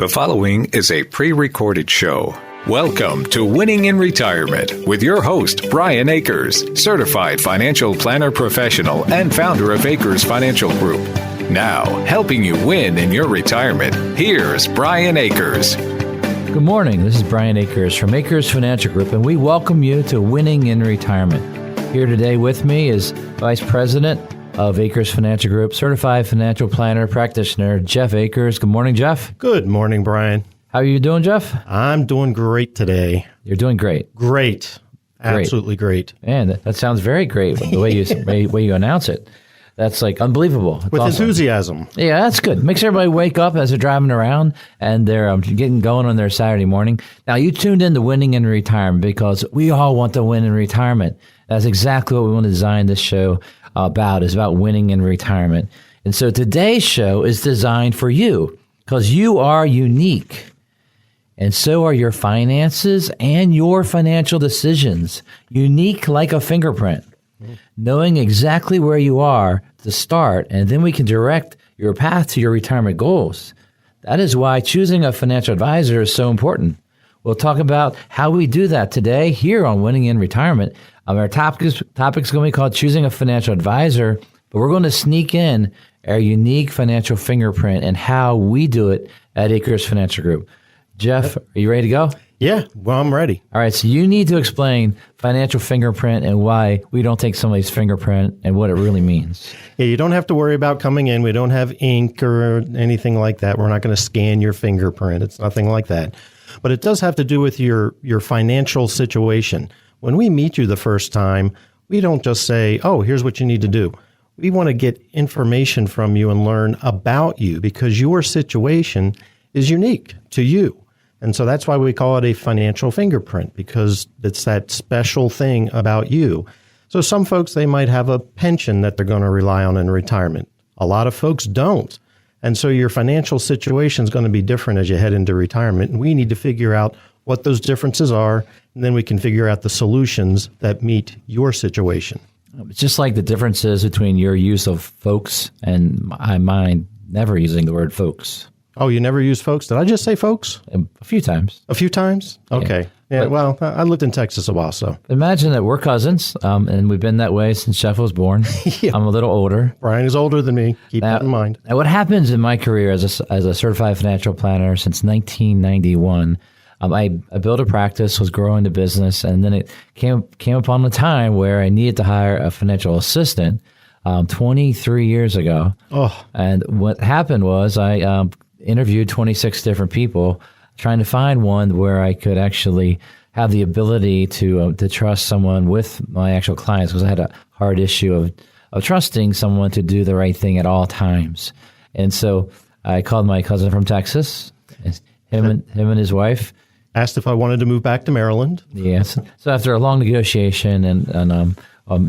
The following is a pre-recorded show. Welcome to Winning in Retirement with your host, Brian Akers, certified financial planner professional and founder of Akers Financial Group. Now, helping you win in your retirement, here's Brian Akers. Good morning. This is Brian Akers from Akers Financial Group, and we welcome you to Winning in Retirement. Here today with me is Vice President of Akers Financial Group, certified financial planner practitioner, Jeff Akers. Good morning, Jeff. Good morning, Brian. How are you doing, Jeff? I'm doing great today. You're doing great. Great. Absolutely great. Man, that sounds very great. The way you announce it. That's like unbelievable. It's with awesome. Enthusiasm. Yeah, that's good. Makes everybody wake up as they're driving around and they're getting going on their Saturday morning. Now, you tuned in to Winning in Retirement because we all want to win in retirement. That's exactly what we want to design this show about, is about winning in retirement. And so today's show is designed for you because you are unique. And so are your finances and your financial decisions. Unique like a fingerprint. Knowing exactly where you are to start, and then we can direct your path to your retirement goals. That is why choosing a financial advisor is so important. We'll talk about how we do that today here on Winning in Retirement. Our topic's going to be called Choosing a Financial Advisor, but we're going to sneak in our unique financial fingerprint and how we do it at Akers Financial Group. Jeff, are you ready to go? Yeah, well, I'm ready. All right, so you need to explain financial fingerprint and why we don't take somebody's fingerprint and what it really means. Yeah, you don't have to worry about coming in. We don't have ink or anything like that. We're not going to scan your fingerprint. It's nothing like that. But it does have to do with your financial situation. When we meet you the first time, we don't just say, oh, here's what you need to do. We want to get information from you and learn about you because your situation is unique to you. And so that's why we call it a financial fingerprint, because it's that special thing about you. So some folks, they might have a pension that they're going to rely on in retirement. A lot of folks don't. And so your financial situation is going to be different as you head into retirement. And we need to figure out what those differences are, and then we can figure out the solutions that meet your situation. It's just like the differences between your use of folks and mine never using the word folks. Oh, you never use folks? Did I just say folks? A few times. A few times? Okay. Yeah, well, I lived in Texas a while, so. Imagine that we're cousins, and we've been that way since Jeff was born. Yeah. I'm a little older. Brian is older than me. Keep that in mind. Now, what happens in my career as a certified financial planner since 1991, I built a practice, was growing the business, and then it came upon a time where I needed to hire a financial assistant 23 years ago. Oh. And what happened was I interviewed 26 different people, trying to find one where I could actually have the ability to trust someone with my actual clients, because I had a hard issue of trusting someone to do the right thing at all times. And so I called my cousin from Texas, him and his wife. Asked if I wanted to move back to Maryland. Yes. So after a long negotiation, and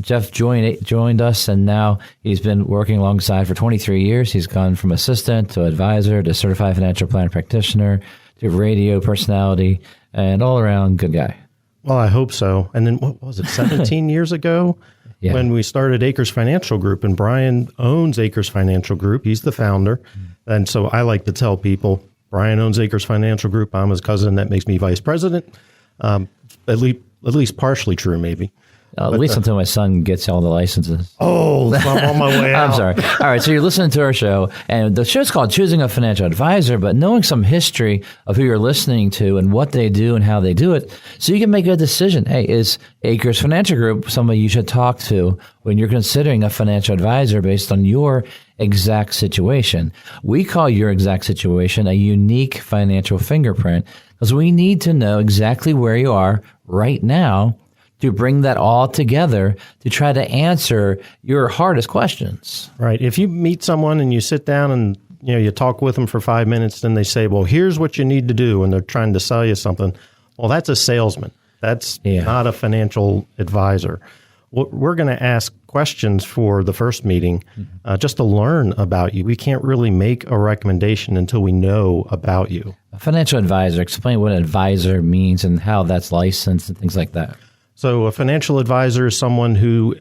Jeff joined us, and now he's been working alongside for 23 years. He's gone from assistant to advisor to certified financial planner practitioner to radio personality, and all around good guy. Well, I hope so. And then what was it, 17 years ago? Yeah. When we started Akers Financial Group, and Brian owns Akers Financial Group. He's the founder. Mm-hmm. And so I like to tell people, Brian owns Akers Financial Group. I'm his cousin. That makes me vice president. At least partially true, maybe. At least until my son gets all the licenses. Oh, I'm on my way out. I'm sorry. All right, so you're listening to our show, and the show's called Choosing a Financial Advisor, but knowing some history of who you're listening to and what they do and how they do it, so you can make a decision. Hey, is Akers Financial Group somebody you should talk to when you're considering a financial advisor based on your exact situation? We call your exact situation a unique financial fingerprint, because we need to know exactly where you are right now to bring that all together to try to answer your hardest questions. Right. If you meet someone and you sit down and you talk with them for 5 minutes, then they say, well, here's what you need to do, and they're trying to sell you something. Well, that's a salesman. That's not a financial advisor. We're going to ask questions for the first meeting just to learn about you. We can't really make a recommendation until we know about you. A financial advisor, explain what an advisor means and how that's licensed and things like that. So a financial advisor is someone who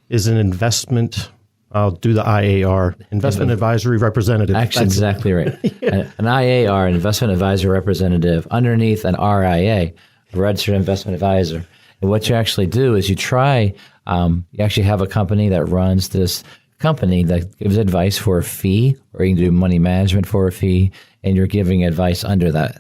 is an investment I'll do the IAR, Investment Advisory Representative. Actually, exactly right. Yeah. An IAR, an Investment Advisor Representative, underneath an RIA, a Registered Investment Advisor. And what you actually do is you actually have a company that runs this company that gives advice for a fee, or you can do money management for a fee, and you're giving advice under that.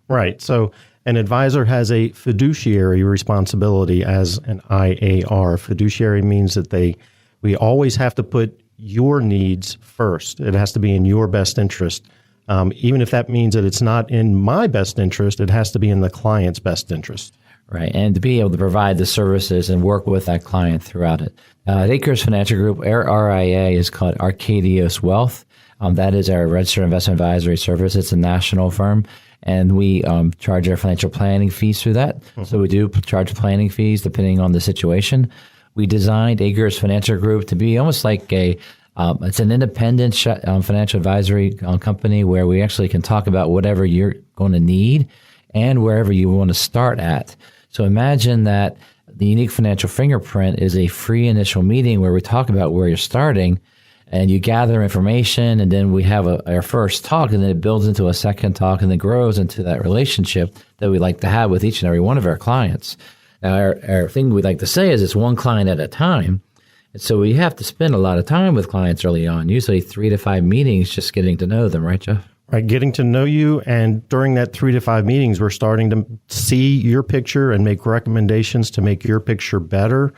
Right. So an advisor has a fiduciary responsibility as an IAR. Fiduciary means that we always have to put your needs first. It has to be in your best interest. Even if that means that it's not in my best interest, it has to be in the client's best interest. Right, and to be able to provide the services and work with that client throughout it. At Akers Financial Group, our RIA is called Arcadios Wealth. That is our registered investment advisory service. It's a national firm, and we charge our financial planning fees through that. Mm-hmm. So we do charge planning fees depending on the situation. We designed Akers Financial Group to be almost like it's an independent financial advisory company where we actually can talk about whatever you're going to need and wherever you want to start at. So imagine that the Unique Financial Fingerprint is a free initial meeting where we talk about where you're starting, and you gather information, and then we have our first talk, and then it builds into a second talk, and then grows into that relationship that we like to have with each and every one of our clients. Now, our thing we like to say is it's one client at a time. And so we have to spend a lot of time with clients early on, usually 3 to 5 meetings, just getting to know them, right, Jeff? Right, getting to know you. And during that 3 to 5 meetings, we're starting to see your picture and make recommendations to make your picture better.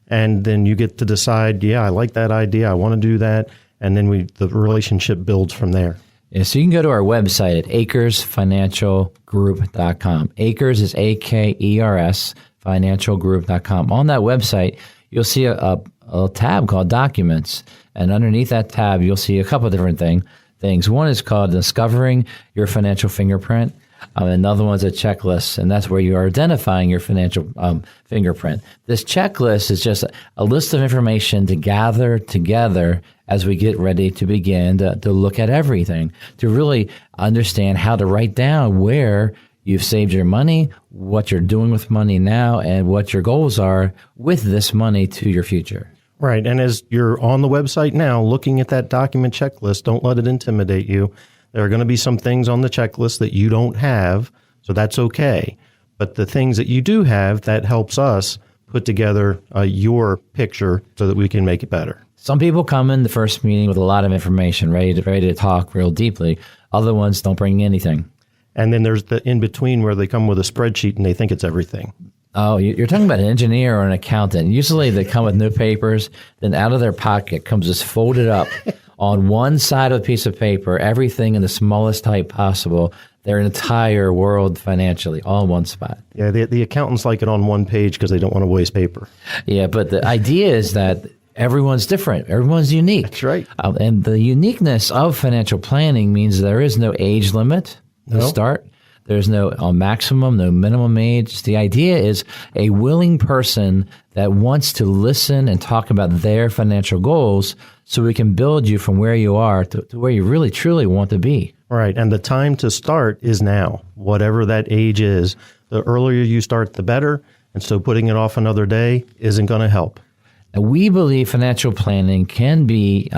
And then you get to decide, I like that idea. I want to do that. And then the relationship builds from there. Yeah, so you can go to our website at akersfinancialgroup.com. Akers is AKERS, financialgroup.com. On that website, you'll see a tab called Documents. And underneath that tab, you'll see a couple of different things. One is called Discovering Your Financial Fingerprint. Another one's a checklist, and that's where you are identifying your financial fingerprint. This checklist is just a list of information to gather together as we get ready to begin to look at everything, to really understand how to write down where you've saved your money, what you're doing with money now, and what your goals are with this money to your future. Right. And as you're on the website now looking at that document checklist, don't let it intimidate you. There are going to be some things on the checklist that you don't have, so that's okay. But the things that you do have, that helps us put together your picture so that we can make it better. Some people come in the first meeting with a lot of information, ready to talk real deeply. Other ones don't bring anything. And then there's the in-between where they come with a spreadsheet and they think it's everything. Oh, you're talking about an engineer or an accountant. Usually they come with new papers, then out of their pocket comes this folded up on one side of a piece of paper, everything in the smallest type possible, their entire world financially, all in one spot. Yeah, the accountants like it on one page because they don't want to waste paper. Yeah, but the idea is that everyone's different. Everyone's unique. That's right. And the uniqueness of financial planning means there is no age limit to start. There's no maximum, no minimum age. The idea is a willing person that wants to listen and talk about their financial goals so we can build you from where you are to where you really, truly want to be. Right. And the time to start is now, whatever that age is. The earlier you start, the better. And so putting it off another day isn't going to help. And we believe financial planning can be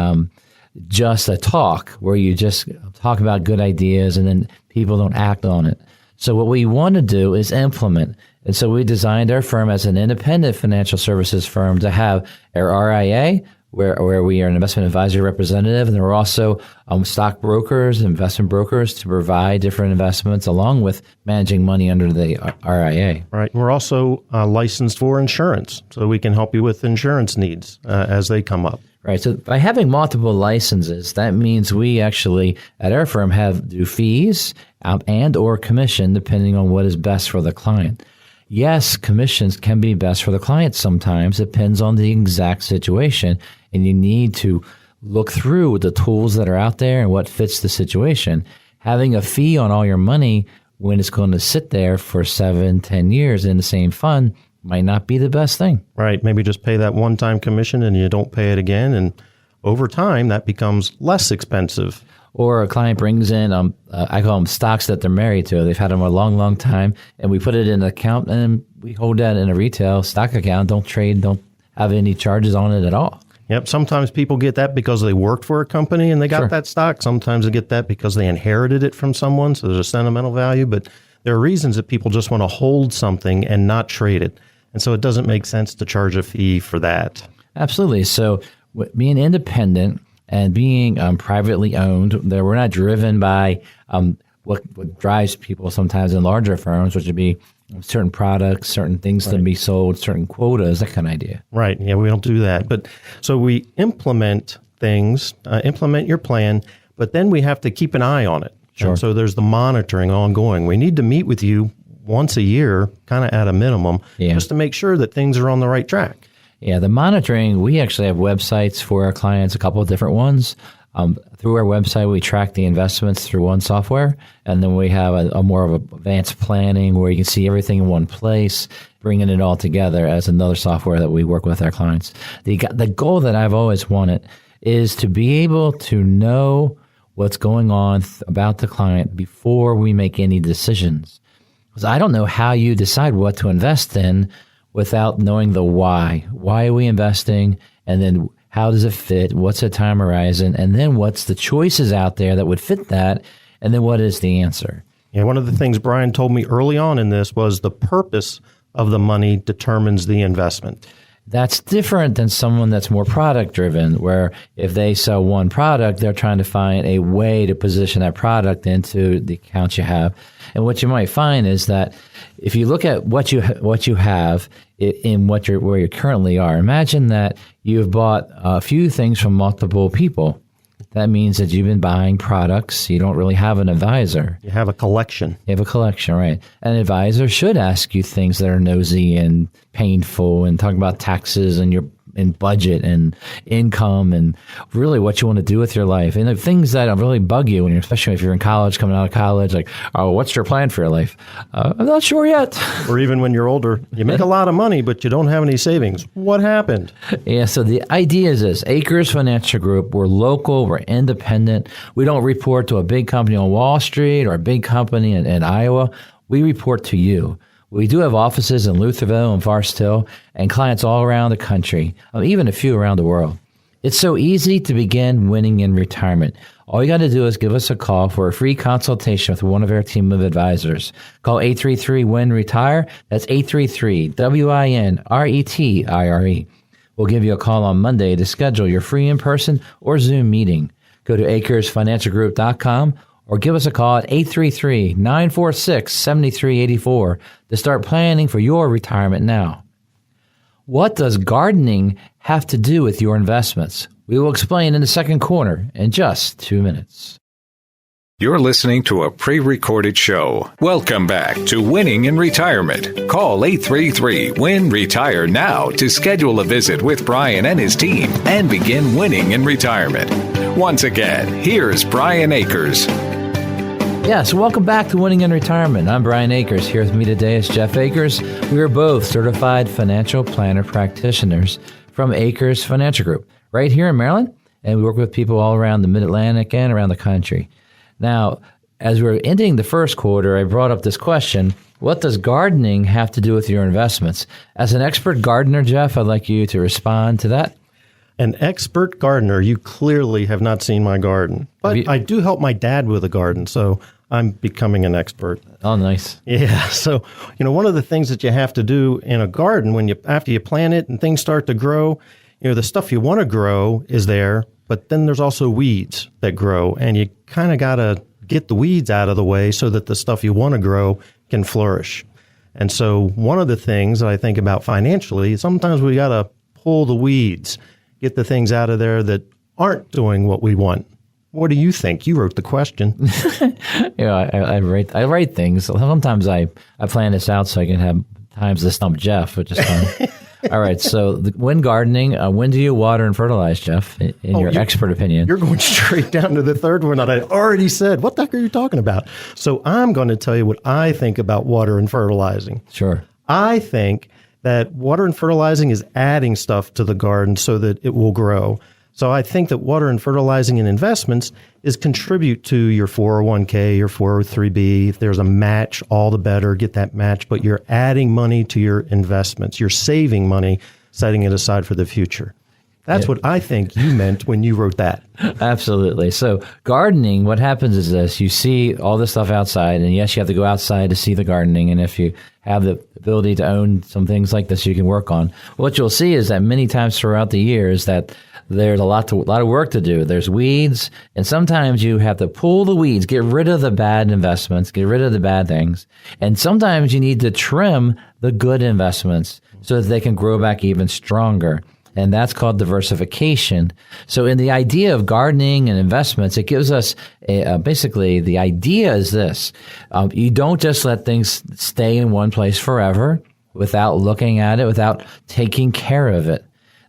just a talk where you just talk about good ideas and then people don't act on it. So what we want to do is implement. And so we designed our firm as an independent financial services firm to have our RIA, where we are an investment advisory representative, and we're also stock brokers, investment brokers to provide different investments along with managing money under the RIA. Right. We're also licensed for insurance, so we can help you with insurance needs as they come up. Right. So by having multiple licenses, that means we actually, at our firm, do fees and or commission, depending on what is best for the client. Yes, commissions can be best for the client sometimes. It depends on the exact situation, and you need to look through the tools that are out there and what fits the situation. Having a fee on all your money when it's going to sit there for 7-10 years in the same fund might not be the best thing. Right. Maybe just pay that one-time commission and you don't pay it again. And over time, that becomes less expensive. Or a client brings in, I call them stocks that they're married to. They've had them a long, long time. And we put it in an account and we hold that in a retail stock account. Don't trade, don't have any charges on it at all. Yep. Sometimes people get that because they worked for a company and they got that stock. Sometimes they get that because they inherited it from someone. So there's a sentimental value. But there are reasons that people just want to hold something and not trade it. And so it doesn't make sense to charge a fee for that. Absolutely. So being independent and being privately owned, that we're not driven by what drives people sometimes in larger firms, which would be certain products, certain things to be sold, certain quotas, that kind of idea. Right. Yeah, we don't do that. But so we implement things, implement your plan, but then we have to keep an eye on it. Sure. And so there's the monitoring ongoing. We need to meet with you once a year, kind of at a minimum, just to make sure that things are on the right track. Yeah, the monitoring, we actually have websites for our clients, a couple of different ones. Through our website, we track the investments through one software, and then we have a more of advanced planning where you can see everything in one place, bringing it all together as another software that we work with our clients. The goal that I've always wanted is to be able to know what's going on about the client before we make any decisions. Because I don't know how you decide what to invest in without knowing the why. Why are we investing? And then how does it fit? What's the time horizon? And then what's the choices out there that would fit that? And then what is the answer? Yeah, one of the things Brian told me early on in this was the purpose of the money determines the investment. That's different than someone that's more product driven, where if they sell one product, they're trying to find a way to position that product into the accounts you have. And what you might find is that if you look at what you have in where you currently are, imagine that you've bought a few things from multiple people. That means that you've been buying products. You don't really have an advisor. You have a collection. You have a collection, right? An advisor should ask you things that are nosy and painful and talk about taxes and your budget and income and really what you want to do with your life. And the things that really bug you, especially if you're in college, coming out of college, like, oh, what's your plan for your life? I'm not sure yet. Or even when you're older, you make a lot of money, but you don't have any savings. What happened? Yeah, so the idea is this. Akers Financial Group, we're local, we're independent. We don't report to a big company on Wall Street or a big company in Iowa. We report to you. We do have offices in Lutherville and Forest Hill and clients all around the country, even a few around the world. It's so easy to begin winning in retirement. All you got to do is give us a call for a free consultation with one of our team of advisors. Call 833-WIN-RETIRE. That's 833-WIN-RETIRE. We'll give you a call on Monday to schedule your free in-person or Zoom meeting. Go to AkersFinancialGroup.com or give us a call at 833-946-7384 to start planning for your retirement now. What does gardening have to do with your investments? We will explain in the second quarter in just 2 minutes. You're listening to a pre-recorded show. Welcome back to Winning in Retirement. Call 833-WIN-RETIRE now to schedule a visit with Brian and his team and begin winning in retirement. Once again, here's Brian Akers. Yes, welcome back to Winning in Retirement. I'm Brian Akers. Here with me today is Jeff Akers. We are both certified financial planner practitioners from Akers Financial Group right here in Maryland, and we work with people all around the Mid-Atlantic and around the country. Now, as we're ending the first quarter, I brought up this question: what does gardening have to do with your investments? As an expert gardener, Jeff, I'd like you to respond to that. An expert gardener, you clearly have not seen my garden. But I do help my dad with a garden, so I'm becoming an expert. Oh, nice. Yeah. So, one of the things that you have to do in a garden after you plant it and things start to grow, the stuff you want to grow is there, but then there's also weeds that grow, and you kind of got to get the weeds out of the way so that the stuff you want to grow can flourish. And so one of the things that I think about financially, sometimes we got to pull the weeds, get the things out of there that aren't doing what we want. What do you think? You wrote the question. I write things. Sometimes I plan this out so I can have times to stump Jeff, which is fun. All right. So when gardening, when do you water and fertilize, Jeff, in your expert opinion? You're going straight down to the third one that I already said. What the heck are you talking about? So I'm going to tell you what I think about water and fertilizing. Sure. I think that water and fertilizing is adding stuff to the garden so that it will grow. So I think that water and fertilizing in investments is contribute to your 401k, your 403b. If there's a match, all the better, get that match. But you're adding money to your investments. You're saving money, setting it aside for the future. That's what I think you meant when you wrote that. Absolutely. So gardening, what happens is this. You see all this stuff outside, and yes, you have to go outside to see the gardening. And if you have the ability to own some things like this you can work on, what you'll see is that many times throughout the years that there's a lot of work to do. There's weeds, and sometimes you have to pull the weeds, get rid of the bad investments, get rid of the bad things. And sometimes you need to trim the good investments so that they can grow back even stronger. And that's called diversification. So in the idea of gardening and investments, it gives us basically the idea is this. You don't just let things stay in one place forever without looking at it, without taking care of it.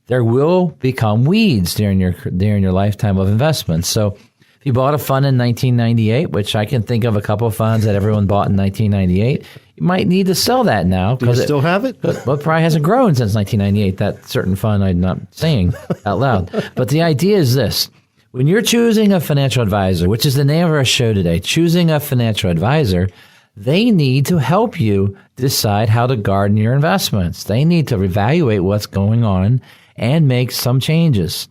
There will become weeds during your lifetime of investments. So if you bought a fund in 1998, which I can think of a couple of funds that everyone bought in 1998, you might need to sell that now. Do you still have it? Well, it probably hasn't grown since 1998, that certain fund I'm not saying out loud. But the idea is this. When you're choosing a financial advisor, which is the name of our show today, choosing a financial advisor, they need to help you decide how to garden your investments. They need to evaluate what's going on and make some changes.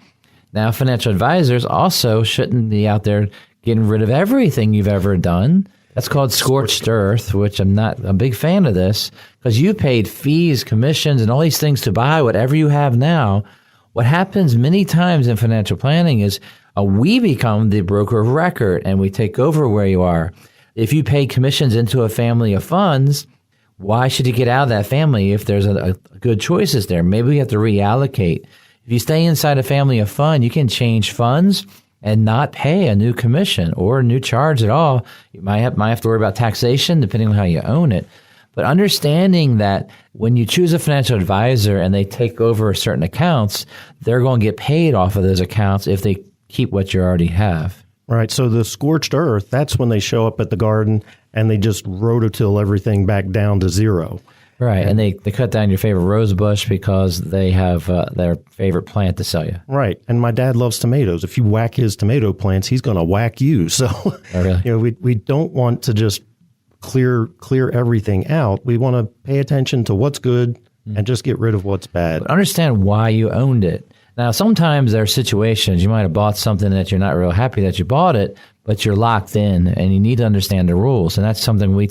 Now, financial advisors also shouldn't be out there getting rid of everything you've ever done. That's called scorched earth, which I'm not a big fan of this, because you paid fees, commissions, and all these things to buy whatever you have now. What happens many times in financial planning is we become the broker of record, and we take over where you are. If you pay commissions into a family of funds, why should you get out of that family if there's a good choices there? Maybe we have to reallocate. If you stay inside a family of fund, you can change funds and not pay a new commission or a new charge at all. You might have to worry about taxation depending on how you own it. But understanding that when you choose a financial advisor and they take over certain accounts, they're going to get paid off of those accounts if they keep what you already have. Right. So the scorched earth, that's when they show up at the garden and they just rototill everything back down to zero. Right, and they cut down your favorite rose bush because they have their favorite plant to sell you. Right, and my dad loves tomatoes. If you whack his tomato plants, he's going to whack you. So, oh, really? We don't want to just clear everything out. We want to pay attention to what's good and just get rid of what's bad. But understand why you owned it. Now, sometimes there are situations you might have bought something that you're not real happy that you bought it, but you're locked in, and you need to understand the rules, and that's something we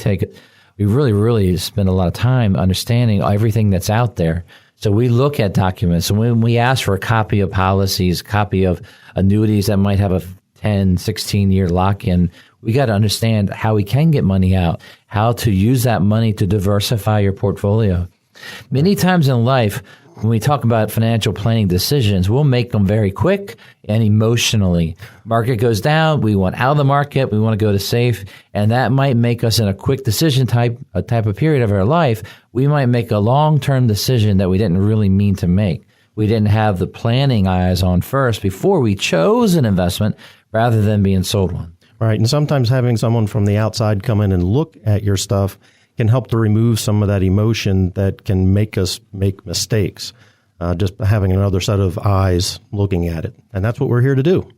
really, really spend a lot of time understanding everything that's out there. So we look at documents. And when we ask for a copy of policies, copy of annuities that might have a 10, 16-year lock-in, we got to understand how we can get money out, how to use that money to diversify your portfolio. Many times in life, when we talk about financial planning decisions, we'll make them very quick and emotionally. Market goes down, we want out of the market, we want to go to safe, and that might make us in a quick decision type of period of our life. We might make a long-term decision that we didn't really mean to make. We didn't have the planning eyes on first before we chose an investment rather than being sold one. Right, and sometimes having someone from the outside come in and look at your stuff can help to remove some of that emotion that can make us make mistakes, just having another set of eyes looking at it. And that's what we're here to do.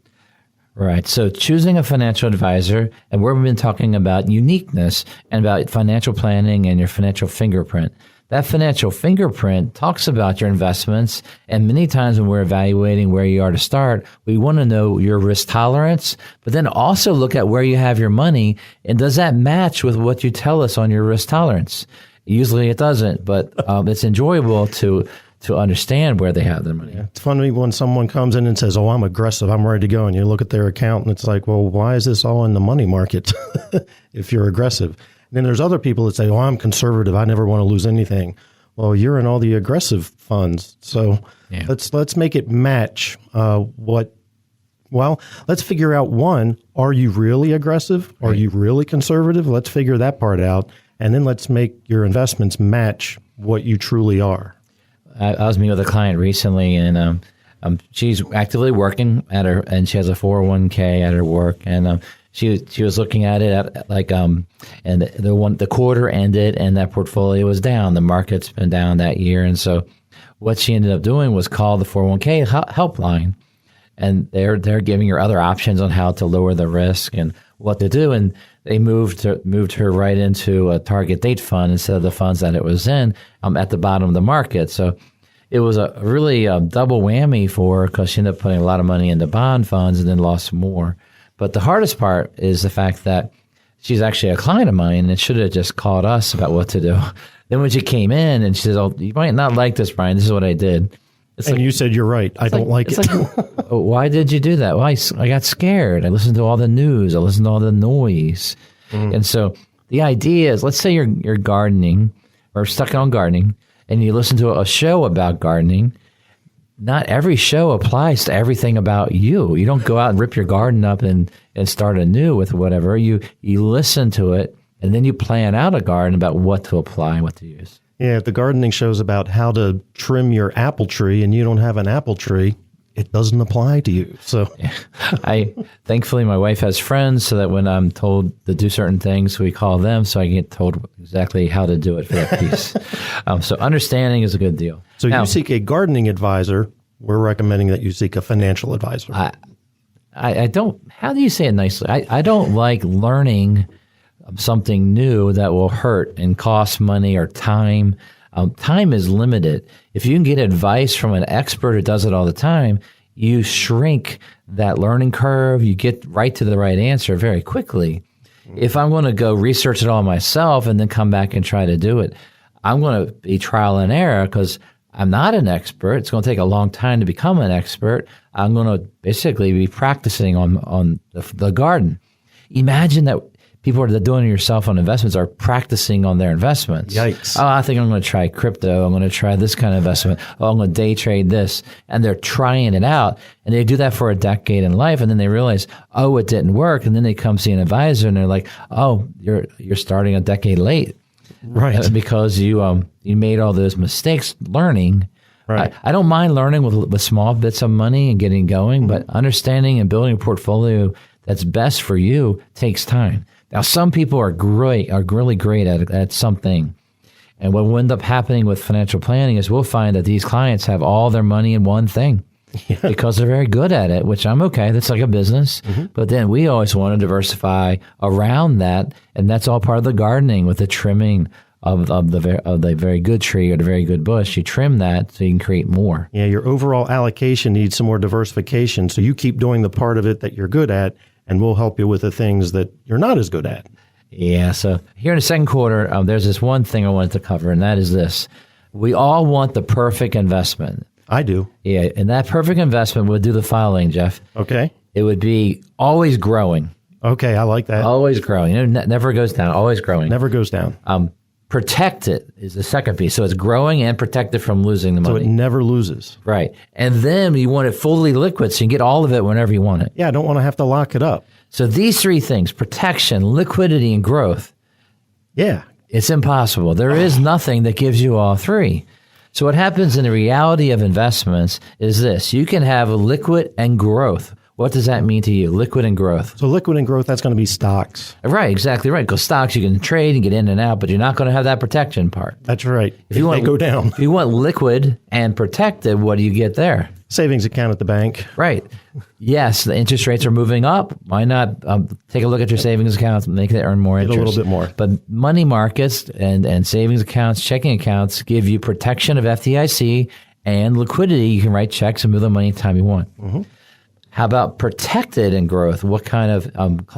Right. So choosing a financial advisor, and we've been talking about uniqueness and about financial planning and your financial fingerprint. That financial fingerprint talks about your investments, and many times when we're evaluating where you are to start, we want to know your risk tolerance, but then also look at where you have your money, and does that match with what you tell us on your risk tolerance? Usually it doesn't, but it's enjoyable to understand where they have their money. Yeah, it's funny when someone comes in and says, "Oh, I'm aggressive, I'm ready to go," and you look at their account and it's like, well, why is this all in the money market if you're aggressive? Then there's other people that say, "Oh, I'm conservative. I never want to lose anything." Well, you're in all the aggressive funds, so let's make it match let's figure out one: are you really aggressive? Are you really conservative? Let's figure that part out, and then let's make your investments match what you truly are. I was meeting with a client recently, and she's actively working at her, and she has a 401k at her work, and she was looking at it and the quarter ended and that portfolio was down. The market's been down that year. And so what she ended up doing was call the 401k helpline, and they're giving her other options on how to lower the risk and what to do. And they moved her right into a target date fund instead of the funds that it was in at the bottom of the market. So it was a really double whammy for her because she ended up putting a lot of money into bond funds and then lost more. But the hardest part is the fact that she's actually a client of mine and should have just called us about what to do. Then when she came in and she says, "Oh, you might not like this, Brian. This is what I did." And you said, "You're right. I don't like it." Like, why did you do that? Well, I got scared. I listened to all the news. I listened to all the noise. And so the idea is, let's say you're gardening or stuck on gardening and you listen to a show about gardening. Not every show applies to everything about you. You don't go out and rip your garden up and start anew with whatever. You listen to it, and then you plan out a garden about what to apply and what to use. Yeah, if the gardening show's about how to trim your apple tree and you don't have an apple tree, it doesn't apply to you. So Thankfully, my wife has friends so that when I'm told to do certain things, we call them so I get told exactly how to do it for that piece. So understanding is a good deal. So now, you seek a gardening advisor. We're recommending that you seek a financial advisor. I don't, how do you say it nicely? I don't like learning something new that will hurt and cost money or time. Time is limited. If you can get advice from an expert who does it all the time, you shrink that learning curve. You get right to the right answer very quickly. If I'm going to go research it all myself and then come back and try to do it, I'm going to be trial and error because I'm not an expert. It's going to take a long time to become an expert. I'm going to basically be practicing on the garden. Imagine that people that are doing it yourself on investments are practicing on their investments. Yikes. Oh, I think I'm going to try crypto. I'm going to try this kind of investment. Oh, I'm going to day trade this. And they're trying it out. And they do that for a decade in life. And then they realize, oh, it didn't work. And then they come see an advisor and they're like, oh, you're starting a decade late. Right. Because you made all those mistakes learning. Right. I don't mind learning with small bits of money and getting going, but understanding and building a portfolio that's best for you takes time. Now, some people are really great at something. And what will end up happening with financial planning is we'll find that these clients have all their money in one thing because they're very good at it, which I'm okay. That's like a business. But then we always want to diversify around that. And that's all part of the gardening with the trimming of the very good tree or the very good bush. You trim that so you can create more. Yeah, your overall allocation needs some more diversification. So you keep doing the part of it that you're good at, and we'll help you with the things that you're not as good at. Yeah, so here in the second quarter, there's this one thing I wanted to cover, and that is this. We all want the perfect investment. I do. Yeah, and that perfect investment would do the following, Jeff. Okay. It would be always growing. Okay, I like that. Always growing. Never goes down, always growing. Never goes down. Protect it is the second piece. So it's growing and protected from losing the money. So it never loses. Right. And then you want it fully liquid so you can get all of it whenever you want it. Yeah, I don't want to have to lock it up. So these three things, protection, liquidity, and growth. Yeah. It's impossible. There is nothing that gives you all three. So what happens in the reality of investments is this. You can have liquid and growth. What does that mean to you? Liquid and growth. So liquid and growth, that's going to be stocks. Right, exactly right. Because stocks you can trade and get in and out, but you're not going to have that protection part. That's right. If you want they go down. If you want liquid and protected, what do you get there? Savings account at the bank. Right. Yes, the interest rates are moving up. Why not take a look at your savings accounts and make it earn more interest? Get a little bit more. But money markets and savings accounts, checking accounts give you protection of FDIC and liquidity. You can write checks and move the money anytime you want. Mm-hmm. How about protected in growth? What kind of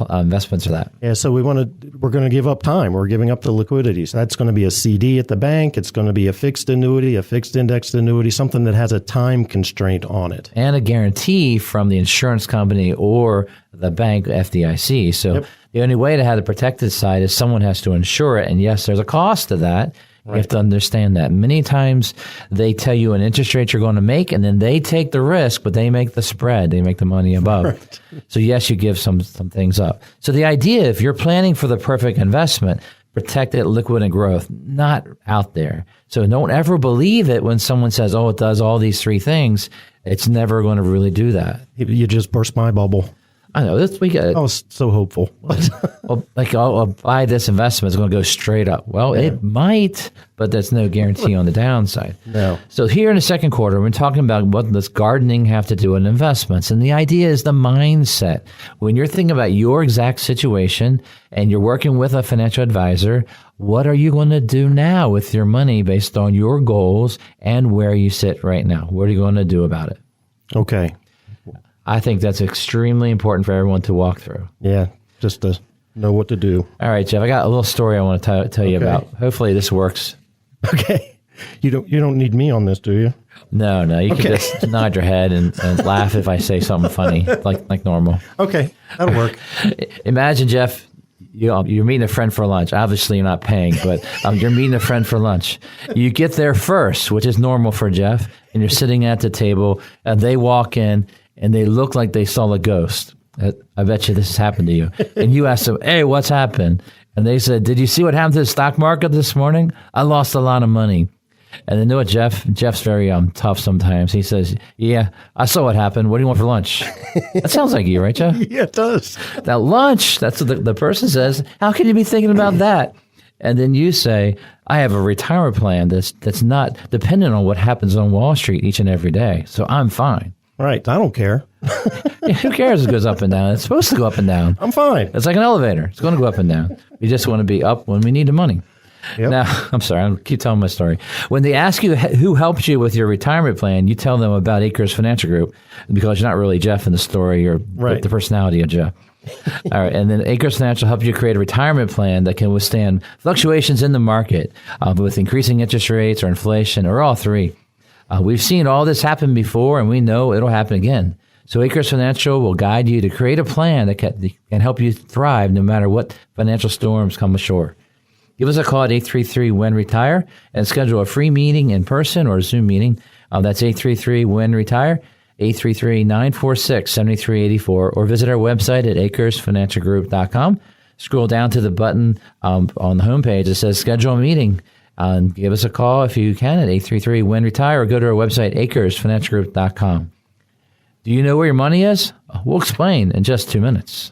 investments are that? Yeah, so we're going to give up time. We're giving up the liquidity. So that's going to be a CD at the bank. It's going to be a fixed annuity, a fixed indexed annuity, something that has a time constraint on it. And a guarantee from the insurance company or the bank, FDIC. So The only way to have the protected side is someone has to insure it. And yes, there's a cost to that. You have to understand that. Many times they tell you an interest rate you're going to make, and then they take the risk, but they make the spread. They make the money above. Right. So yes, you give some things up. So the idea, if you're planning for the perfect investment, protect it, liquid, and growth, not out there. So don't ever believe it when someone says, oh, it does all these three things. It's never going to really do that. You just burst my bubble. I know this. We got. I was so hopeful. Well, like I'll buy this investment. It's going to go straight up. Well, it might, but there's no guarantee on the downside. No. So here in the second quarter, we're talking about what does gardening have to do with investments, and the idea is the mindset. When you're thinking about your exact situation and you're working with a financial advisor, what are you going to do now with your money based on your goals and where you sit right now? What are you going to do about it? Okay. I think that's extremely important for everyone to walk through. Yeah, just to know what to do. All right, Jeff, I got a little story I want to tell you about. Hopefully this works. Okay. You don't need me on this, do you? No, you can just nod your head and laugh if I say something funny, like normal. Okay, that'll work. Imagine, Jeff, you're meeting a friend for lunch. Obviously, you're not paying, but you're meeting a friend for lunch. You get there first, which is normal for Jeff, and you're sitting at the table, and they walk in, and they look like they saw a ghost. I bet you this has happened to you. And you ask them, hey, what's happened? And they said, did you see what happened to the stock market this morning? I lost a lot of money. And then you know what, Jeff's very tough sometimes. He says, yeah, I saw what happened. What do you want for lunch? That sounds like you, right, Jeff? Yeah, it does. That lunch, that's what the person says. How can you be thinking about that? And then you say, I have a retirement plan that's not dependent on what happens on Wall Street each and every day. So I'm fine. Right. I don't care. Yeah, who cares if it goes up and down? It's supposed to go up and down. I'm fine. It's like an elevator. It's going to go up and down. We just want to be up when we need the money. Yep. Now, I'm sorry, I'll keep telling my story. When they ask you who helped you with your retirement plan, you tell them about Akers Financial Group because you're not really Jeff in the story or right. the personality of Jeff. All right, and then Akers Financial helps you create a retirement plan that can withstand fluctuations in the market with increasing interest rates or inflation or all three. We've seen all this happen before, and we know it'll happen again. So Akers Financial will guide you to create a plan that can help you thrive no matter what financial storms come ashore. Give us a call at 833-WHEN-RETIRE and schedule a free meeting in person or a Zoom meeting. That's 833-WHEN-RETIRE, 833-946-7384, or visit our website at akersfinancialgroup.com. Scroll down to the button on the homepage that says schedule a meeting. Give us a call if you can at 833-WHEN-RETIRE or go to our website, akersfinancialgroup.com. Do you know where your money is? We'll explain in just 2 minutes.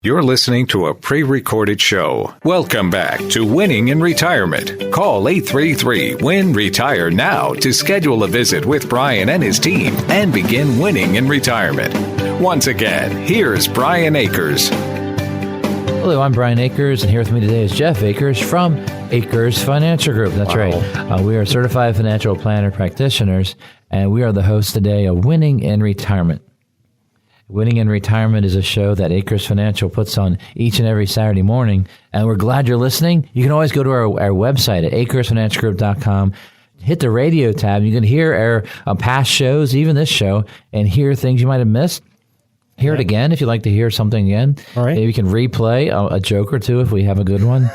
You're listening to a pre-recorded show. Welcome back to Winning in Retirement. Call 833-WIN-RETIRE now to schedule a visit with Brian and his team and begin winning in retirement. Once again, here's Brian Akers. Hello, I'm Brian Akers, and here with me today is Jeff Akers from Akers Financial Group. That's right. We are certified financial planner practitioners, and we are the hosts today of Winning in Retirement. Winning in Retirement is a show that Akers Financial puts on each and every Saturday morning, and we're glad you're listening. You can always go to our website at akersfinancialgroup.com, hit the radio tab. You can hear our past shows, even this show, and hear things you might have missed. Hear it again if you'd like to hear something again. All right. Maybe you can replay a joke or two if we have a good one.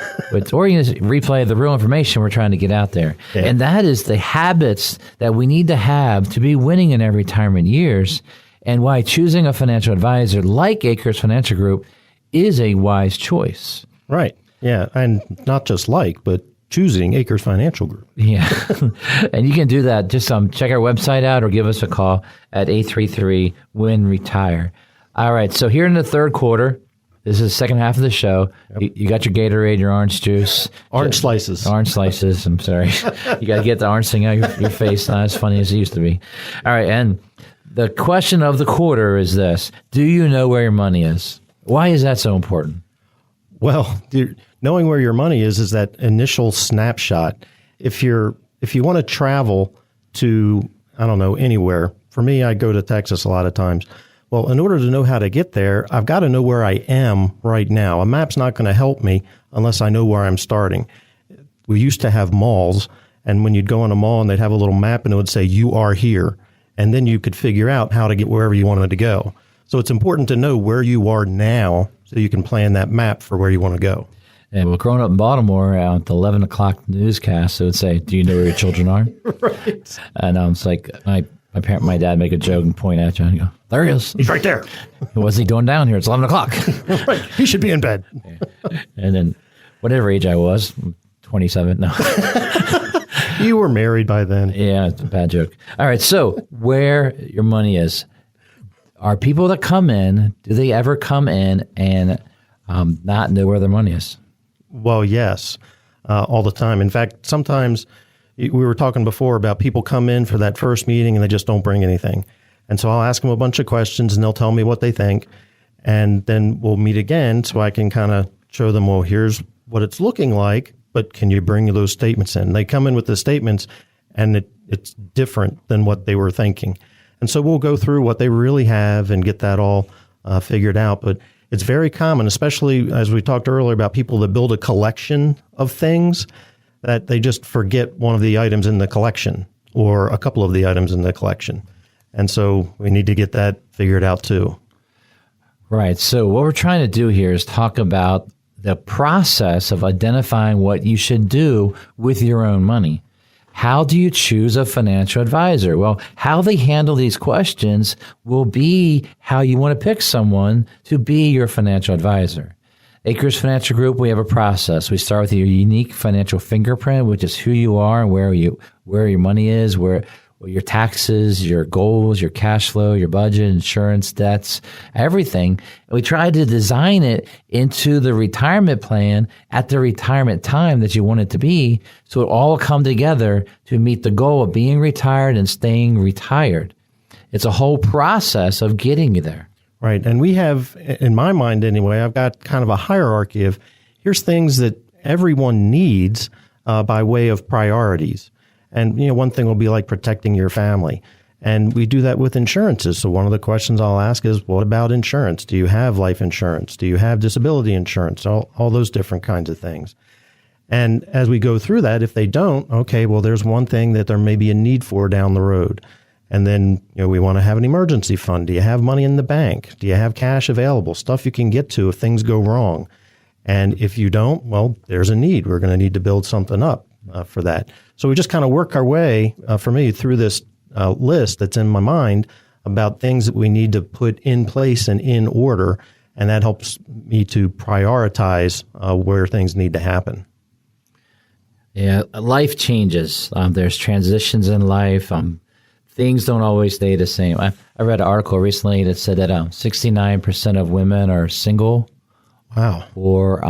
Or you can just replay the real information we're trying to get out there. Yeah. And that is the habits that we need to have to be winning in our retirement years, and why choosing a financial advisor like Akers Financial Group is a wise choice. Right. Yeah. And not just but choosing Akers Financial Group. Yeah. And you can do that. Just check our website out or give us a call at 833-WHEN-RETIRE. All right. So here in the third quarter, this is the second half of the show. Yep. You got your Gatorade, your orange juice. Orange slices. Orange slices. I'm sorry. You got to get the orange thing out of your face. Not as funny as it used to be. All right. And the question of the quarter is this. Do you know where your money is? Why is that so important? Well, knowing where your money is that initial snapshot. If you want to travel to, I don't know, anywhere. For me, I go to Texas a lot of times. Well, in order to know how to get there, I've got to know where I am right now. A map's not going to help me unless I know where I'm starting. We used to have malls, and when you'd go in a mall and they'd have a little map and it would say, you are here. And then you could figure out how to get wherever you wanted to go. So it's important to know where you are now so you can plan that map for where you want to go. And well, growing up in Baltimore, at the 11 o'clock newscast, it would say, do you know where your children are? Right. And it's like my dad make a joke and point at you and go, there he is. He's right there. What's he doing down here? It's 11 o'clock. Right. He should be in bed. And then whatever age I was, 27, no. You were married by then. Yeah, it's a bad joke. All right, so where your money is. are people that come in, do they ever come in and not know where their money is? Well, yes, all the time. In fact, sometimes we were talking before about people come in for that first meeting and they just don't bring anything. And so I'll ask them a bunch of questions and they'll tell me what they think. And then we'll meet again so I can kind of show them, well, here's what it's looking like, but can you bring those statements in? They come in with the statements and it's different than what they were thinking. And so we'll go through what they really have and get that all figured out. But it's very common, especially as we talked earlier about people that build a collection of things, that they just forget one of the items in the collection or a couple of the items in the collection. And so we need to get that figured out too. Right. So what we're trying to do here is talk about the process of identifying what you should do with your own money. How do you choose a financial advisor? Well, how they handle these questions will be how you want to pick someone to be your financial advisor. Akers Financial Group, we have a process. We start with your unique financial fingerprint, which is who you are and where your money is, where your taxes, your goals, your cash flow, your budget, insurance, debts, everything. And we try to design it into the retirement plan at the retirement time that you want it to be, so it all come together to meet the goal of being retired and staying retired. It's a whole process of getting you there. Right. And we have, in my mind anyway, I've got kind of a hierarchy of here's things that everyone needs by way of priorities. And, one thing will be like protecting your family. And we do that with insurances. So one of the questions I'll ask is, what about insurance? Do you have life insurance? Do you have disability insurance? All those different kinds of things. And as we go through that, if they don't, okay, well, there's one thing that there may be a need for down the road. And then, we want to have an emergency fund. Do you have money in the bank? Do you have cash available? Stuff you can get to if things go wrong. And if you don't, well, there's a need. We're going to need to build something up for that. So we just kind of work our way, for me, through this list that's in my mind about things that we need to put in place and in order. And that helps me to prioritize where things need to happen. Yeah, life changes. There's transitions in life. Things don't always stay the same. I read an article recently that said that 69% of women are single, wow, or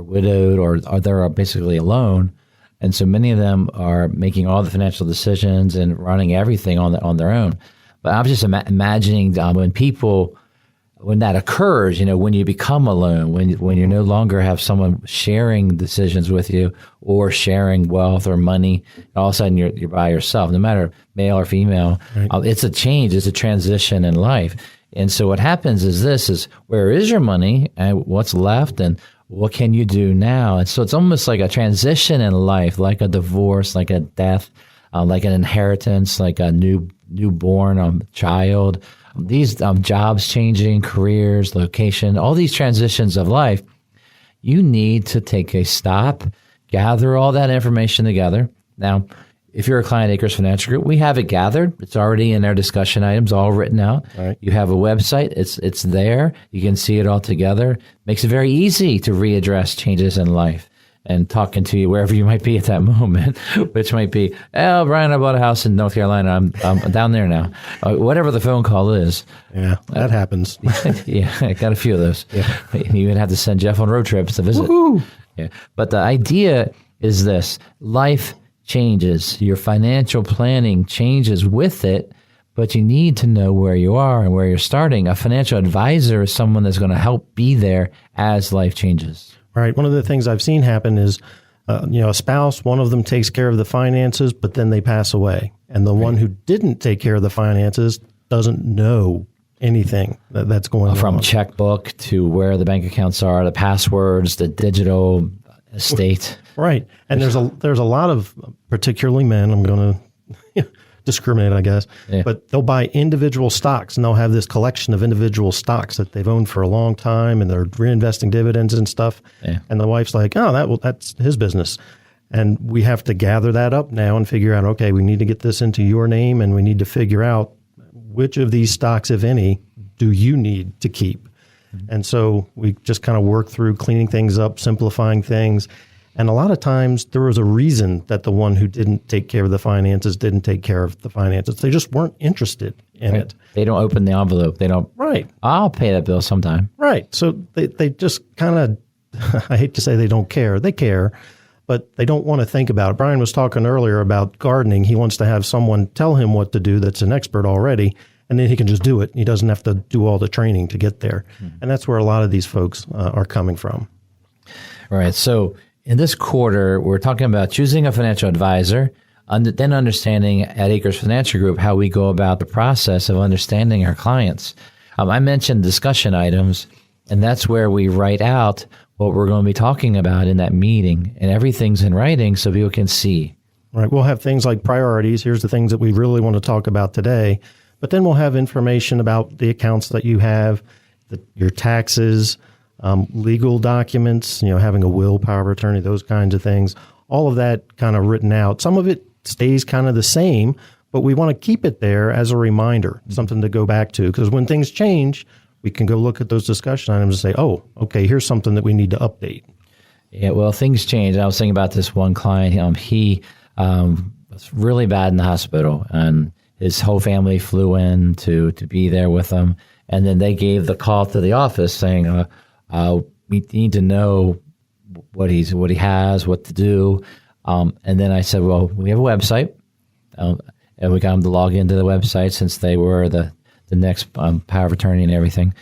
widowed, or they're basically alone, and so many of them are making all the financial decisions and running everything on their own. But I'm just imagining when that occurs, when you become alone, when you no longer have someone sharing decisions with you or sharing wealth or money, all of a sudden you're by yourself, no matter male or female. Right. It's a change, it's a transition in life. And so what happens is where is your money and what's left and what can you do now? And so it's almost like a transition in life, like a divorce, like a death, like an inheritance, like a newborn child. These jobs changing, careers, location, all these transitions of life, you need to take a stop, gather all that information together. Now, if you're a client Akers Financial Group, we have it gathered. It's already in our discussion items, all written out. Right. You have a website. It's there. You can see it all together. Makes it very easy to readdress changes in life. And talking to you wherever you might be at that moment, which might be, Brian, I bought a house in North Carolina. I'm down there now. Whatever the phone call is. Yeah, that happens. Yeah, I got a few of those. Yeah. You even have to send Jeff on road trips to visit. Woo-hoo. Yeah. But the idea is this. Life changes. Your financial planning changes with it, but you need to know where you are and where you're starting. A financial advisor is someone that's going to help be there as life changes. Right. One of the things I've seen happen is, a spouse, one of them takes care of the finances, but then they pass away. And the one who didn't take care of the finances doesn't know anything that's going on. From checkbook to where the bank accounts are, the passwords, the digital estate. Right. And there's a lot of, particularly men, I'm going to discriminate, I guess, but they'll buy individual stocks and they'll have this collection of individual stocks that they've owned for a long time and they're reinvesting dividends and stuff. Yeah. And the wife's like, that's his business. And we have to gather that up now and figure out, okay, we need to get this into your name and we need to figure out which of these stocks, if any, do you need to keep? Mm-hmm. And so we just kind of work through cleaning things up, simplifying things. And a lot of times there was a reason that the one who didn't take care of the finances didn't take care of the finances. They just weren't interested in it. They don't open the envelope. They don't. Right. I'll pay that bill sometime. Right. So they just kind of, I hate to say they don't care. They care, but they don't want to think about it. Brian was talking earlier about gardening. He wants to have someone tell him what to do that's an expert already, and then he can just do it. He doesn't have to do all the training to get there. And that's where a lot of these folks are coming from. All right. So in this quarter, we're talking about choosing a financial advisor, then understanding at Akers Financial Group how we go about the process of understanding our clients. I mentioned discussion items, and that's where we write out what we're going to be talking about in that meeting, and everything's in writing so people can see. Right. We'll have things like priorities. Here's the things that we really want to talk about today. But then we'll have information about the accounts that you have, your taxes, legal documents, having a will, power of attorney, those kinds of things. All of that kind of written out. Some of it stays kind of the same, but we want to keep it there as a reminder, something to go back to. Because when things change, we can go look at those discussion items and say, oh, okay, here's something that we need to update. Yeah, well, things change. I was thinking about this one client. He was really bad in the hospital, and his whole family flew in to be there with him. And then they gave the call to the office saying, we need to know what he has, what to do. And then I said, well, we have a website. And we got him to log into the website since they were the next power of attorney and everything.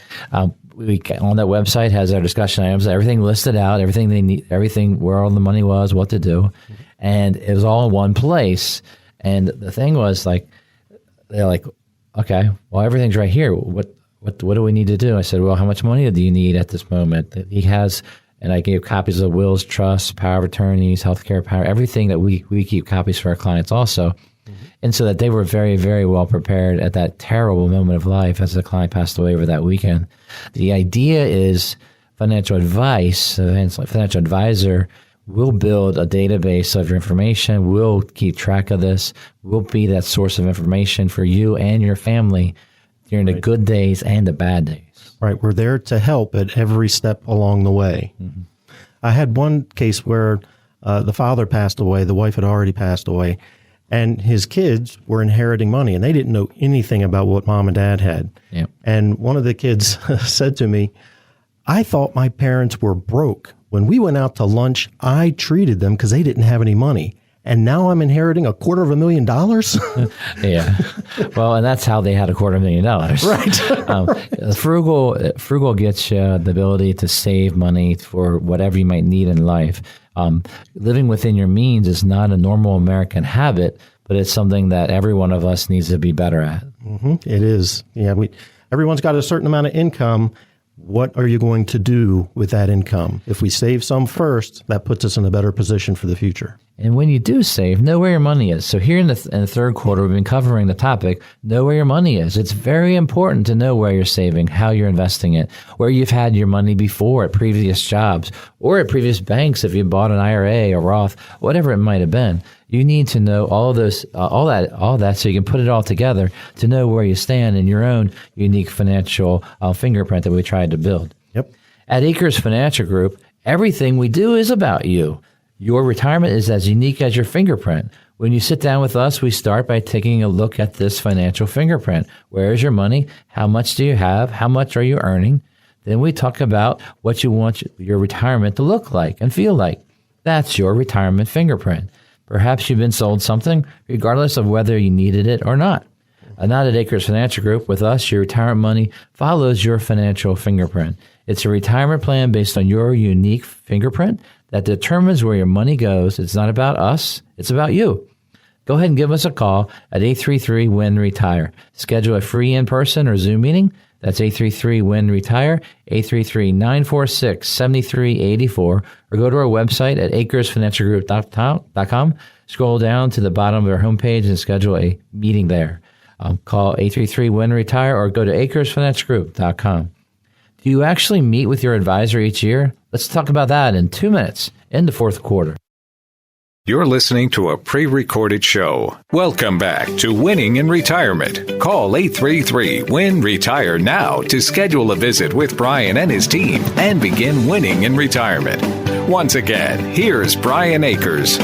We on that website has our discussion items, everything listed out, everything they need, everything where all the money was, what to do. And it was all in one place. And the thing was they're like, okay, well, everything's right here. What do we need to do? I said, well, how much money do you need at this moment? He has, and I gave copies of wills, trusts, power of attorneys, healthcare power, everything that we keep copies for our clients also. And so that they were very, very well prepared at that terrible moment of life as the client passed away over that weekend. The idea is financial advice, financial advisor will build a database of your information. We'll keep track of this. We'll be that source of information for you and your family during the good days and the bad days. Right. We're there to help at every step along the way. Mm-hmm. I had one case where the father passed away. The wife had already passed away. And his kids were inheriting money, and they didn't know anything about what mom and dad had. Yep. And one of the kids said to me, I thought my parents were broke. When we went out to lunch, I treated them because they didn't have any money. And now I'm inheriting $250,000? Yeah. Well, and that's how they had $250,000. Right. Frugal gets you the ability to save money for whatever you might need in life. Living within your means is not a normal American habit, but it's something that every one of us needs to be better at. Mm-hmm. It is. Yeah. Everyone's got a certain amount of income. What are you going to do with that income? If we save some first, that puts us in a better position for the future. And when you do save, know where your money is. So here in the third quarter, we've been covering the topic, know where your money is. It's very important to know where you're saving, how you're investing it, where you've had your money before at previous jobs or at previous banks if you bought an IRA or Roth, whatever it might have been. You need to know all of those, all that, so you can put it all together to know where you stand in your own unique financial fingerprint that we tried to build. Yep. At Akers Financial Group, everything we do is about you. Your retirement is as unique as your fingerprint. When you sit down with us, we start by taking a look at this financial fingerprint. Where is your money? How much do you have? How much are you earning? Then we talk about what you want your retirement to look like and feel like. That's your retirement fingerprint. Perhaps you've been sold something, regardless of whether you needed it or not. Not at Akers Financial Group. With us, your retirement money follows your financial fingerprint. It's a retirement plan based on your unique fingerprint that determines where your money goes. It's not about us. It's about you. Go ahead and give us a call at 833-WIN-RETIRE. Schedule a free in-person or Zoom meeting. That's 833-WIN-RETIRE, 833-946-7384, or go to our website at akersfinancialgroup.com. Scroll down to the bottom of our homepage and schedule a meeting there. Call 833-WIN-RETIRE or go to akersfinancialgroup.com. Do you actually meet with your advisor each year? Let's talk about that in 2 minutes in the fourth quarter. You're listening to a pre-recorded show. Welcome back to Winning in Retirement. Call 833-WIN-RETIRE now to schedule a visit with Brian and his team and begin winning in retirement. Once again, here's Brian Akers.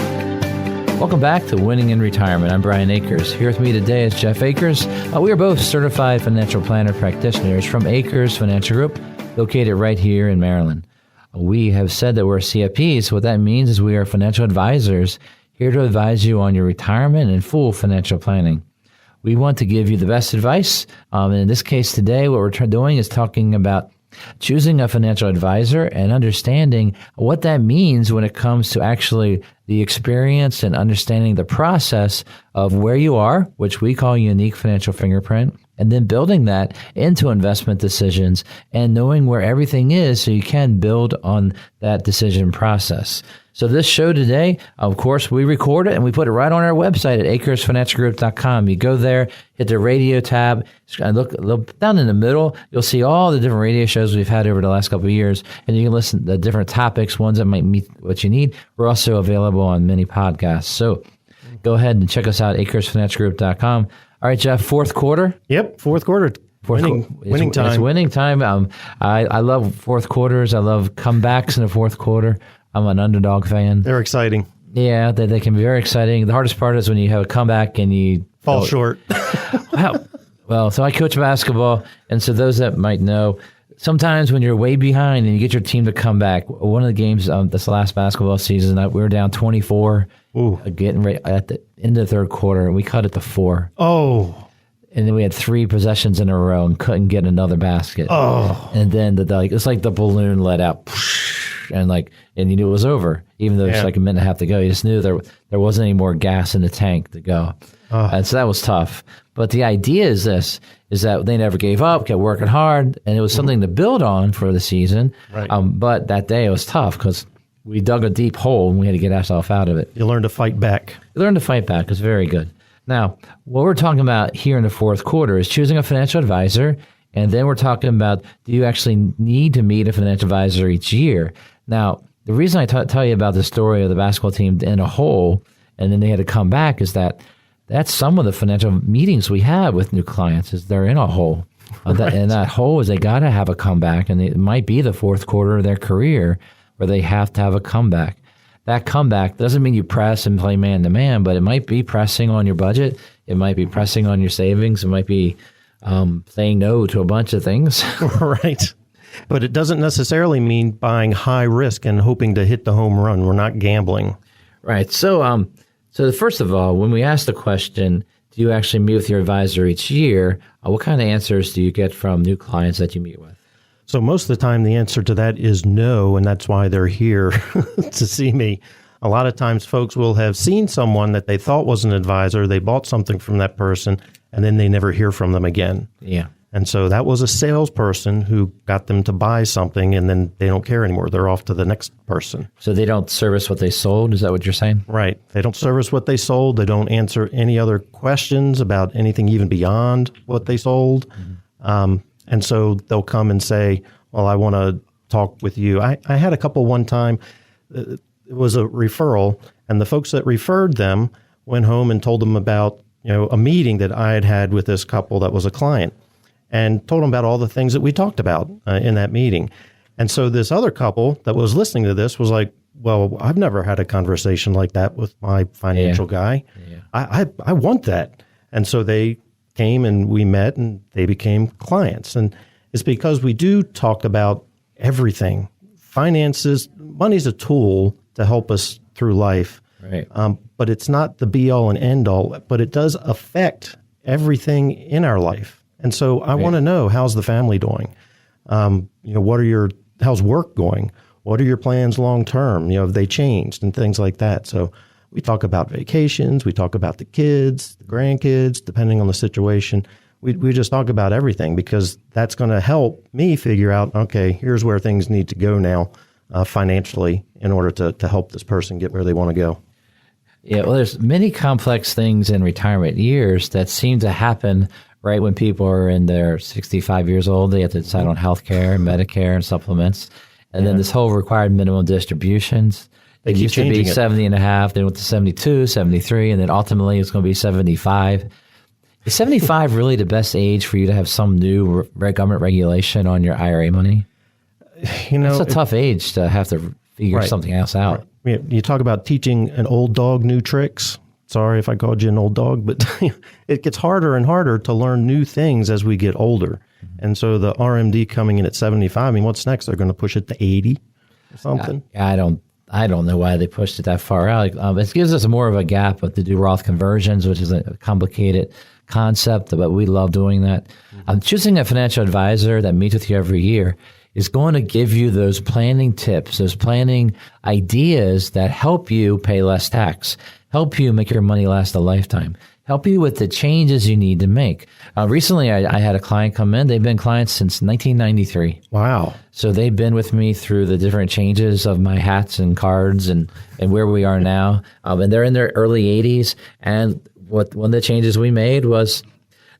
Welcome back to Winning in Retirement. I'm Brian Akers. Here with me today is Jeff Akers. We are both certified financial planner practitioners from Akers Financial Group, located right here in Maryland. We have said that we're CFPs. What that means is we are financial advisors here to advise you on your retirement and full financial planning. We want to give you the best advice. And in this case today, what we're doing is talking about choosing a financial advisor and understanding what that means when it comes to actually the experience and understanding the process of where you are, which we call unique financial fingerprint, and then building that into investment decisions and knowing where everything is so you can build on that decision process. So this show today, of course, we record it and we put it right on our website at akersfinancialgroup.com. You go there, hit the radio tab, look down in the middle. You'll see all the different radio shows we've had over the last couple of years, and you can listen to the different topics, ones that might meet what you need. We're also available on many podcasts. So go ahead and check us out, akersfinancialgroup.com. All right, Jeff, fourth quarter? Yep, fourth quarter. Winning time. It's winning time. I love fourth quarters. I love comebacks in the fourth quarter. I'm an underdog fan. They're exciting. Yeah, they can be very exciting. The hardest part is when you have a comeback and you fall short. Wow. Well, so I coach basketball, and so those that might know, sometimes when you're way behind and you get your team to come back, one of the games this last basketball season, we were down 24, getting ready at the end of the third quarter, and we cut it to 4. Oh. And then we had 3 possessions in a row and couldn't get another basket. Oh. And then it's like the balloon let out. And you knew it was over, even though it's like a minute and a half to go. You just knew there wasn't any more gas in the tank to go. And so that was tough. But the idea is that they never gave up, kept working hard, and it was something to build on for the season. Right. But that day it was tough because we dug a deep hole and we had to get ourselves out of it. You learned to fight back. It's very good. Now, what we're talking about here in the fourth quarter is choosing a financial advisor, and then we're talking about, do you actually need to meet a financial advisor each year? Now, the reason I tell you about the story of the basketball team in a hole, and then they had to come back, is that's some of the financial meetings we have with new clients, is they're in a hole. Right. And that hole is they got to have a comeback, and it might be the fourth quarter of their career where they have to have a comeback. That comeback doesn't mean you press and play man-to-man, but it might be pressing on your budget. It might be pressing on your savings. It might be saying no to a bunch of things. Right. But it doesn't necessarily mean buying high risk and hoping to hit the home run. We're not gambling. Right. So first of all, when we ask the question, do you actually meet with your advisor each year? What kind of answers do you get from new clients that you meet with? So most of the time, the answer to that is no, and that's why they're here to see me. A lot of times, folks will have seen someone that they thought was an advisor. They bought something from that person, and then they never hear from them again. Yeah. And so that was a salesperson who got them to buy something, and then they don't care anymore. They're off to the next person. So they don't service what they sold? Is that what you're saying? Right. They don't service what they sold. They don't answer any other questions about anything even beyond what they sold. Mm-hmm. And so they'll come and say, well, I want to talk with you. I had a couple one time. It was a referral, and the folks that referred them went home and told them about a meeting that I had with this couple that was a client, and told them about all the things that we talked about in that meeting. And so this other couple that was listening to this was like, well, I've never had a conversation like that with my financial guy. Yeah. I want that. And so they came and we met and they became clients. And it's because we do talk about everything. Finances, money's a tool to help us through life. Right. But it's not the be all and end all, but it does affect everything in our life. And so I want to know, how's the family doing? How's work going? What are your plans long term? Have they changed and things like that? So we talk about vacations. We talk about the kids, the grandkids, depending on the situation. We just talk about everything because that's going to help me figure out, okay, here's where things need to go now financially in order to help this person get where they want to go. Yeah, well, there's many complex things in retirement years that seem to happen right when people are in their 65 years old. They have to decide on health care, Medicare, and supplements. And then this whole required minimum distributions. It used to be 70 and a half, then went to 72, 73, and then ultimately it's going to be 75. Is 75 really the best age for you to have some new government regulation on your IRA money? It's a tough age to have to figure something else out. Right. You talk about teaching an old dog new tricks. Sorry if I called you an old dog, but it gets harder and harder to learn new things as we get older. And so the RMD coming in at 75, I mean, what's next? They're going to push it to 80 or something? I don't know why they pushed it that far out. It gives us more of a gap to do Roth conversions, which is a complicated concept, but we love doing that. Choosing a financial advisor that meets with you every year is going to give you those planning tips, those planning ideas that help you pay less tax, help you make your money last a lifetime, help you with the changes you need to make. Recently, I had a client come in. They've been clients since 1993. Wow. So they've been with me through the different changes of my hats and cards and where we are now. And they're in their early 80s. And one of the changes we made was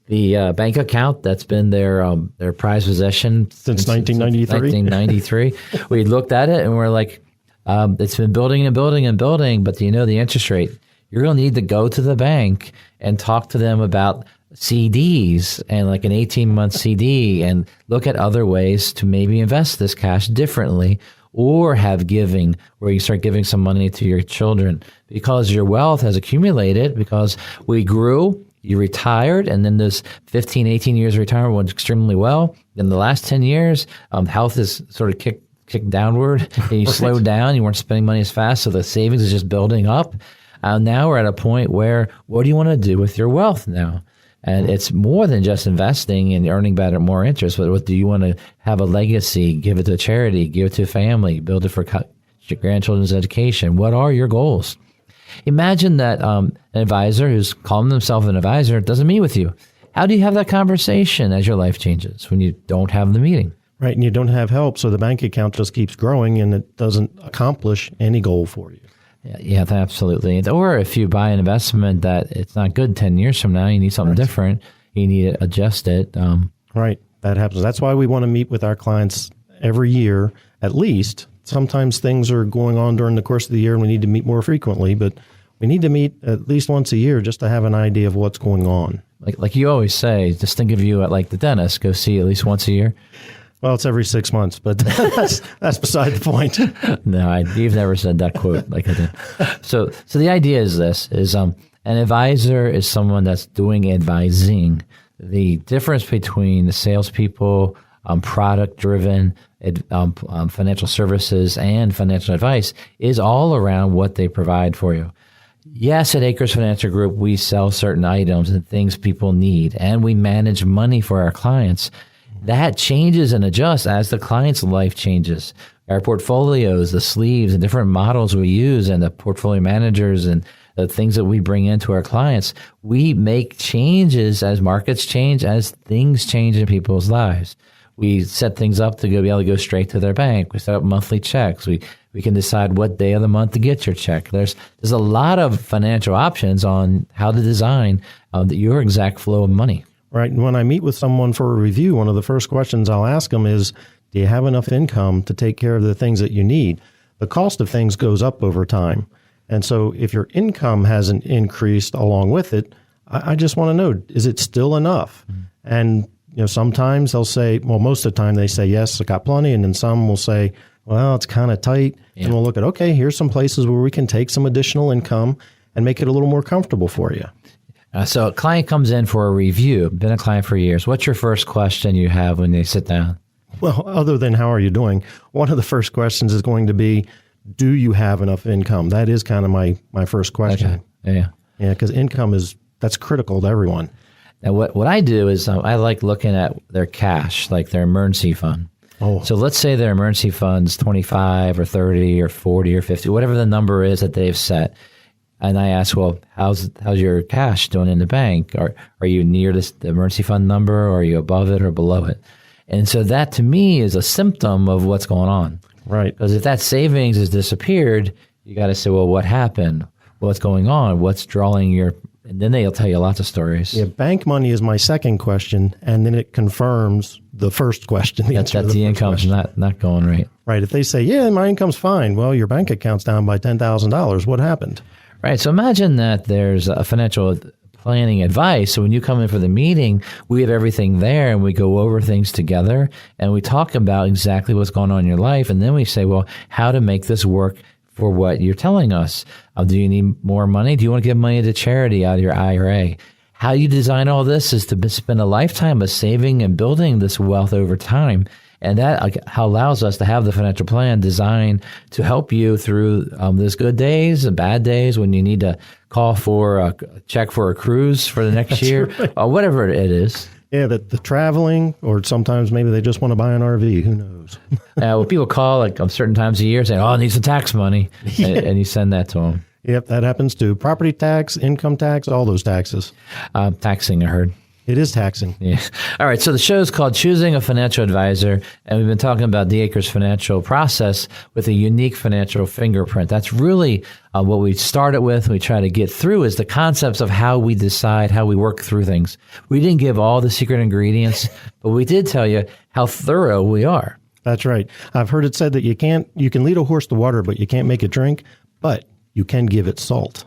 the bank account that's been their prized possession since 1993. We looked at it and we're like, it's been building and building and building, but the interest rate, you're going to need to go to the bank and talk to them about CDs and like an 18-month CD and look at other ways to maybe invest this cash differently or have giving where you start giving some money to your children because your wealth has accumulated because we grew. You retired, and then those 15, 18 years of retirement went extremely well. In the last 10 years, health is sort of kicked downward, and you slowed down. You weren't spending money as fast, so the savings is just building up. Now we're at a point where, what do you want to do with your wealth now? And it's more than just investing and earning more interest, but what do you want to have a legacy, give it to a charity, give it to a family, build it for your grandchildren's education? What are your goals? Imagine that an advisor who's calling themselves an advisor doesn't meet with you. How do you have that conversation as your life changes when you don't have the meeting? Right, and you don't have help, so the bank account just keeps growing and it doesn't accomplish any goal for you. Yeah, absolutely. Or if you buy an investment that it's not good 10 years from now, you need something different, you need to adjust it. Right, that happens. That's why we want to meet with our clients every year, at least. Sometimes things are going on during the course of the year and we need to meet more frequently, but we need to meet at least once a year just to have an idea of what's going on. Like you always say, just think of you at like the dentist, go see at least once a year. Well, it's every 6 months, but that's beside the point. No, you've never said that quote like I did. So the idea is this, an advisor is someone that's doing advising. The difference between the salespeople, product-driven financial services and financial advice is all around what they provide for you. Yes, at Akers Financial Group, we sell certain items and things people need, and we manage money for our clients. That changes and adjusts as the client's life changes. Our portfolios, the sleeves, and different models we use, and the portfolio managers and the things that we bring into our clients, we make changes as markets change, as things change in people's lives. We set things up to be able to go straight to their bank. We set up monthly checks. We can decide what day of the month to get your check. There's a lot of financial options on how to design your exact flow of money. Right. And when I meet with someone for a review, one of the first questions I'll ask them is, do you have enough income to take care of the things that you need? The cost of things goes up over time. And so if your income hasn't increased along with it, I just want to know, is it still enough? Mm-hmm. And sometimes they'll say, well, most of the time they say, yes, I got plenty. And then some will say, well, it's kind of tight. Yeah. And we'll look at, okay, here's some places where we can take some additional income and make it a little more comfortable for you. So a client comes in for a review, been a client for years. What's your first question you have when they sit down? Well, other than how are you doing, one of the first questions is going to be, do you have enough income? That is kind of my first question. Okay. Yeah, because income that's critical to everyone. Now, what I do is I like looking at their cash, like their emergency fund. Oh. So let's say their emergency fund's 25 or 30 or 40 or 50, whatever the number is that they've set. And I ask, well, how's your cash doing in the bank? Are you near the emergency fund number, or are you above it or below it? And so that to me is a symptom of what's going on. Right. Because if that savings has disappeared, you got to say, well, what happened? What's going on? What's drawing your... And then they'll tell you lots of stories. Yeah, bank money is my second question, and then it confirms the first question. That the income's not going right. Right. If they say, yeah, my income's fine. Well, your bank account's down by $10,000. What happened? Right. So imagine that there's a financial planning advice. So when you come in for the meeting, we have everything there and we go over things together and we talk about exactly what's going on in your life. And then we say, well, how to make this work for what you're telling us. Do you need more money? Do you want to give money to charity out of your IRA? How you design all this is to spend a lifetime of saving and building this wealth over time. And that allows us to have the financial plan designed to help you through those good days and bad days when you need to call for a check for a cruise for the next year, right. Or whatever it is. Yeah, the traveling, or sometimes maybe they just want to buy an RV. Who knows? When people call like on certain times of year saying, I need some tax money, and you send that to them. Yep, that happens too. Property tax, income tax, all those taxes. Taxing, I heard. It is taxing. Yeah. All right. So the show is called Choosing a Financial Advisor, and we've been talking about the Akers financial process with a unique financial fingerprint. That's really what we started with. We try to get through is the concepts of how we decide, how we work through things. We didn't give all the secret ingredients, but we did tell you how thorough we are. That's right. I've heard it said that you can lead a horse to water, but you can't make it drink, but you can give it salt.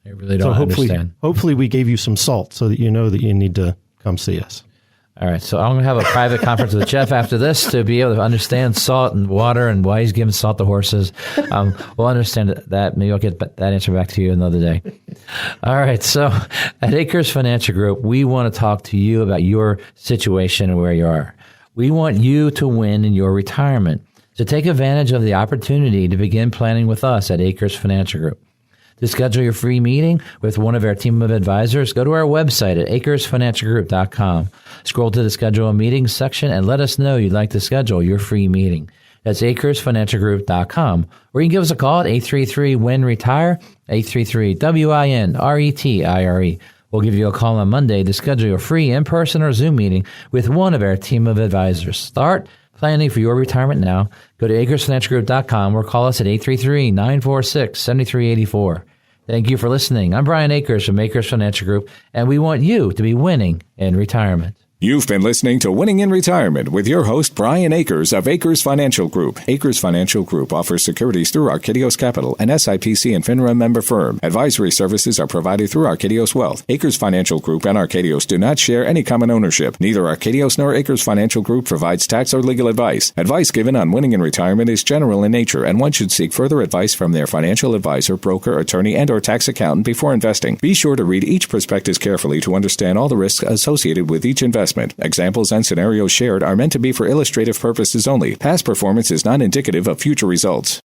I really don't understand. Hopefully we gave you some salt so that you know that you need to come see us. All right. So I'm going to have a private conference with Jeff after this to be able to understand salt and water and why he's giving salt to horses. We'll understand that. Maybe I'll get that answer back to you another day. All right. So at Akers Financial Group, we want to talk to you about your situation and where you are. We want you to win in your retirement. So take advantage of the opportunity to begin planning with us at Akers Financial Group. To schedule your free meeting with one of our team of advisors, go to our website at akersfinancialgroup.com. Scroll to the Schedule a Meeting section and let us know you'd like to schedule your free meeting. That's akersfinancialgroup.com. Or you can give us a call at 833-WIN-RETIRE, 833-WIN-RETIRE. We'll give you a call on Monday to schedule your free in-person or Zoom meeting with one of our team of advisors. Start planning for your retirement now. Go to akersfinancialgroup.com or call us at 833-946-7384. Thank you for listening. I'm Brian Akers from Akers Financial Group, and we want you to be winning in retirement. You've been listening to Winning in Retirement with your host, Brian Akers of Akers Financial Group. Akers Financial Group offers securities through Archedios Capital, an SIPC and FINRA member firm. Advisory services are provided through Archedios Wealth. Akers Financial Group and Archedios do not share any common ownership. Neither Archedios nor Akers Financial Group provides tax or legal advice. Advice given on winning in retirement is general in nature, and one should seek further advice from their financial advisor, broker, attorney, and/or tax accountant before investing. Be sure to read each prospectus carefully to understand all the risks associated with each investment. Examples and scenarios shared are meant to be for illustrative purposes only. Past performance is not indicative of future results.